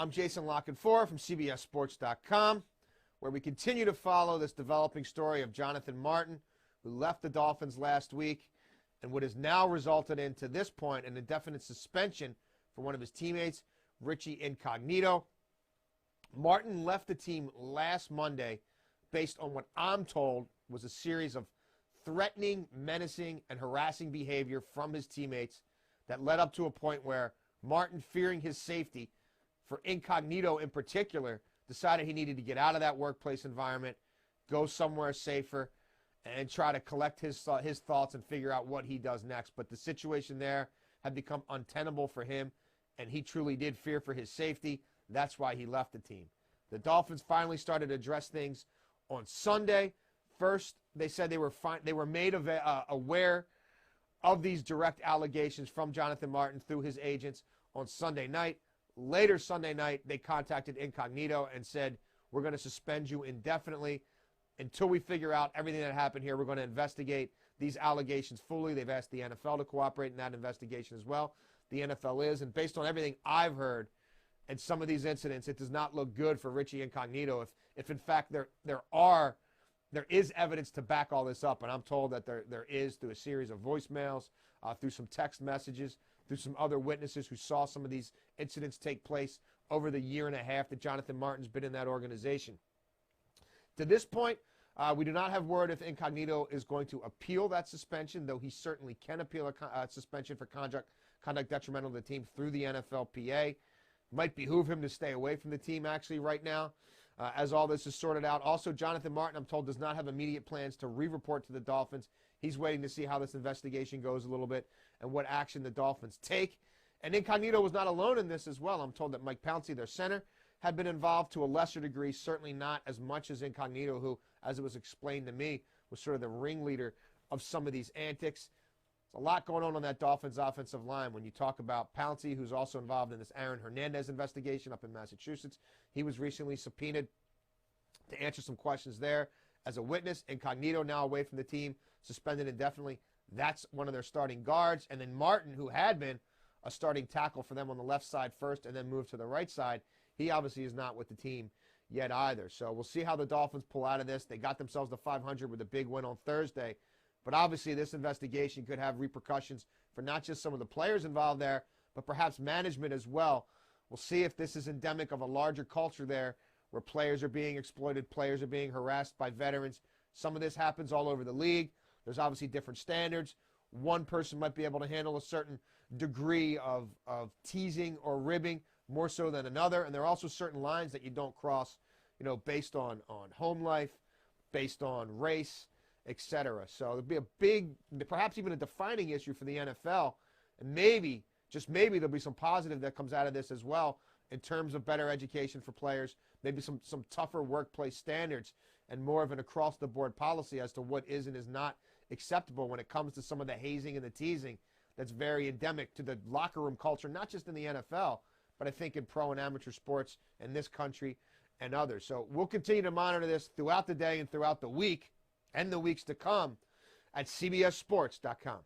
I'm Jason Lockenfor from CBSSports.com, where we continue to follow this developing story of Jonathan Martin, who left the Dolphins last week, and what has now resulted in, to this point, an indefinite suspension for one of his teammates, Richie Incognito. Martin left the team last Monday based on what I'm told was a series of threatening, menacing, and harassing behavior from his teammates that led up to a point where Martin, fearing his safety, for Incognito in particular, decided he needed to get out of that workplace environment, go somewhere safer, and try to collect his thoughts and figure out what he does next. But the situation there had become untenable for him, and he truly did fear for his safety. That's why he left the team. The Dolphins finally started to address things on Sunday. First, they said they were made aware of these direct allegations from Jonathan Martin through his agents on Sunday night. Later Sunday night, they contacted Incognito and said, we're going to suspend you indefinitely until we figure out everything that happened here. We're going to investigate these allegations fully. They've asked the NFL to cooperate in that investigation as well. The NFL is, and based on everything I've heard and some of these incidents, it does not look good for Richie Incognito if in fact there is evidence to back all this up. And I'm told that there is, through a series of voicemails, through some text messages, through some other witnesses who saw some of these incidents take place over the year and a half that Jonathan Martin's been in that organization. To this point, we do not have word if Incognito is going to appeal that suspension, though he certainly can appeal a suspension for conduct detrimental to the team through the NFLPA. Might behoove him to stay away from the team actually right now as all this is sorted out. Also, Jonathan Martin, I'm told, does not have immediate plans to re-report to the Dolphins. He's waiting to see how this investigation goes a little bit and what action the Dolphins take. And Incognito was not alone in this as well. I'm told that Mike Pouncey, their center, had been involved to a lesser degree, certainly not as much as Incognito, who, as it was explained to me, was sort of the ringleader of some of these antics. There's a lot going on that Dolphins offensive line. When you talk about Pouncey, who's also involved in this Aaron Hernandez investigation up in Massachusetts, he was recently subpoenaed to answer some questions there as a witness. Incognito now away from the team, suspended indefinitely. That's one of their starting guards. And then Martin, who had been a starting tackle for them on the left side first and then moved to the right side, he obviously is not with the team yet either. So we'll see how the Dolphins pull out of this. They got themselves to 500 with a big win on Thursday. But obviously this investigation could have repercussions for not just some of the players involved there, but perhaps management as well. We'll see if this is endemic of a larger culture there where players are being exploited, players are being harassed by veterans. Some of this happens all over the league. There's obviously different standards. One person might be able to handle a certain degree of teasing or ribbing more so than another. And there are also certain lines that you don't cross, based on home life, based on race, etc. So there'll be a big, perhaps even a defining issue for the NFL. And maybe, just maybe, there'll be some positive that comes out of this as well in terms of better education for players, maybe some tougher workplace standards, and more of an across-the-board policy as to what is and is not acceptable when it comes to some of the hazing and the teasing that's very endemic to the locker room culture, not just in the NFL, but I think in pro and amateur sports in this country and others. So we'll continue to monitor this throughout the day and throughout the week and the weeks to come at CBSSports.com.